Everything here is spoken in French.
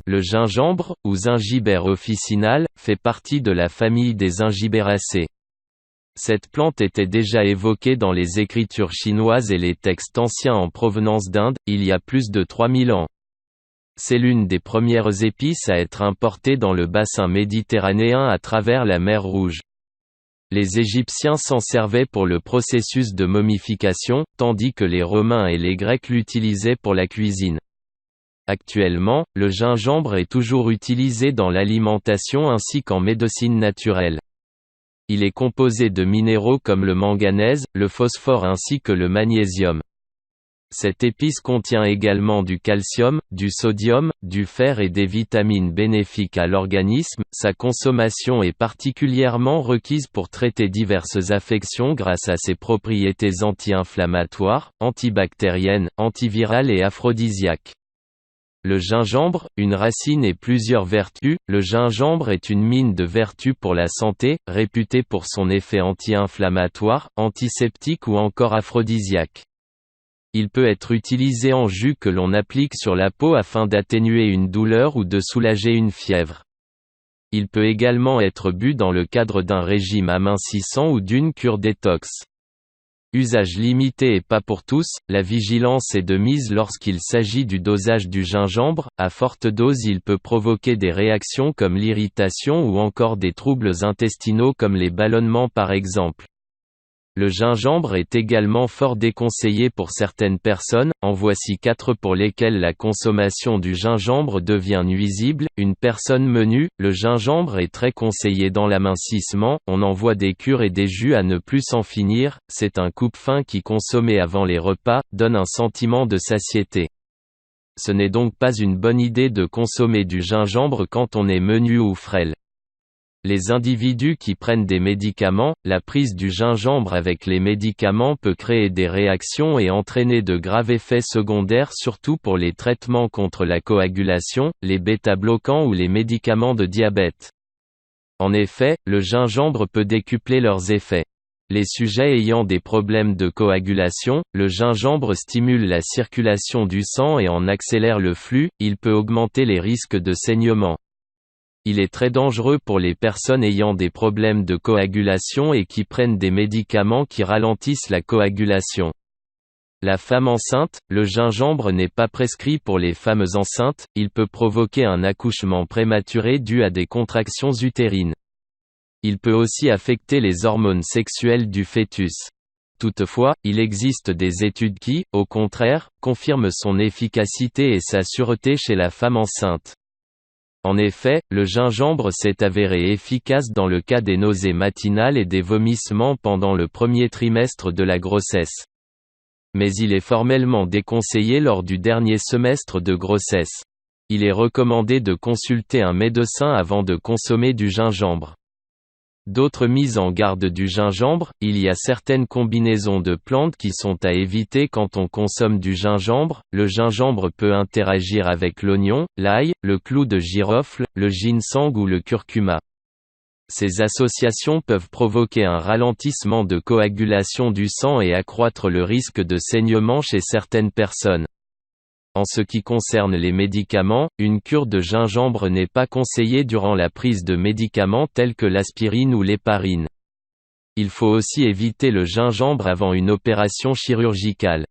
Le gingembre, ou Zingiber officinal, fait partie de la famille des Zingiberaceae. Cette plante était déjà évoquée dans les écritures chinoises et les textes anciens en provenance d'Inde, il y a plus de 3000 ans. C'est l'une des premières épices à être importée dans le bassin méditerranéen à travers la mer Rouge. Les Égyptiens s'en servaient pour le processus de momification, tandis que les Romains et les Grecs l'utilisaient pour la cuisine. Actuellement, le gingembre est toujours utilisé dans l'alimentation ainsi qu'en médecine naturelle. Il est composé de minéraux comme le manganèse, le phosphore ainsi que le magnésium. Cette épice contient également du calcium, du sodium, du fer et des vitamines bénéfiques à l'organisme. Sa consommation est particulièrement requise pour traiter diverses affections grâce à ses propriétés anti-inflammatoires, antibactériennes, antivirales et aphrodisiaques. Le gingembre, une racine et plusieurs vertus. Le gingembre est une mine de vertus pour la santé, réputée pour son effet anti-inflammatoire, antiseptique ou encore aphrodisiaque. Il peut être utilisé en jus que l'on applique sur la peau afin d'atténuer une douleur ou de soulager une fièvre. Il peut également être bu dans le cadre d'un régime amincissant ou d'une cure détox. Usage limité et pas pour tous, la vigilance est de mise lorsqu'il s'agit du dosage du gingembre. À forte dose, il peut provoquer des réactions comme l'irritation ou encore des troubles intestinaux comme les ballonnements par exemple. Le gingembre est également fort déconseillé pour certaines personnes, en voici 4 pour lesquelles la consommation du gingembre devient nuisible. Une personne menue, le gingembre est très conseillé dans l'amincissement, on en voit des cures et des jus à ne plus s'en finir, c'est un coupe-faim qui consommé avant les repas, donne un sentiment de satiété. Ce n'est donc pas une bonne idée de consommer du gingembre quand on est menu ou frêle. Les individus qui prennent des médicaments, la prise du gingembre avec les médicaments peut créer des réactions et entraîner de graves effets secondaires surtout pour les traitements contre la coagulation, les bêta-bloquants ou les médicaments de diabète. En effet, le gingembre peut décupler leurs effets. Les sujets ayant des problèmes de coagulation, le gingembre stimule la circulation du sang et en accélère le flux, il peut augmenter les risques de saignement. Il est très dangereux pour les personnes ayant des problèmes de coagulation et qui prennent des médicaments qui ralentissent la coagulation. La femme enceinte, le gingembre n'est pas prescrit pour les femmes enceintes, il peut provoquer un accouchement prématuré dû à des contractions utérines. Il peut aussi affecter les hormones sexuelles du fœtus. Toutefois, il existe des études qui, au contraire, confirment son efficacité et sa sûreté chez la femme enceinte. En effet, le gingembre s'est avéré efficace dans le cas des nausées matinales et des vomissements pendant le premier trimestre de la grossesse. Mais il est formellement déconseillé lors du dernier semestre de grossesse. Il est recommandé de consulter un médecin avant de consommer du gingembre. D'autres mises en garde du gingembre, il y a certaines combinaisons de plantes qui sont à éviter quand on consomme du gingembre. Le gingembre peut interagir avec l'oignon, l'ail, le clou de girofle, le ginseng ou le curcuma. Ces associations peuvent provoquer un ralentissement de coagulation du sang et accroître le risque de saignement chez certaines personnes. En ce qui concerne les médicaments, une cure de gingembre n'est pas conseillée durant la prise de médicaments tels que l'aspirine ou l'héparine. Il faut aussi éviter le gingembre avant une opération chirurgicale.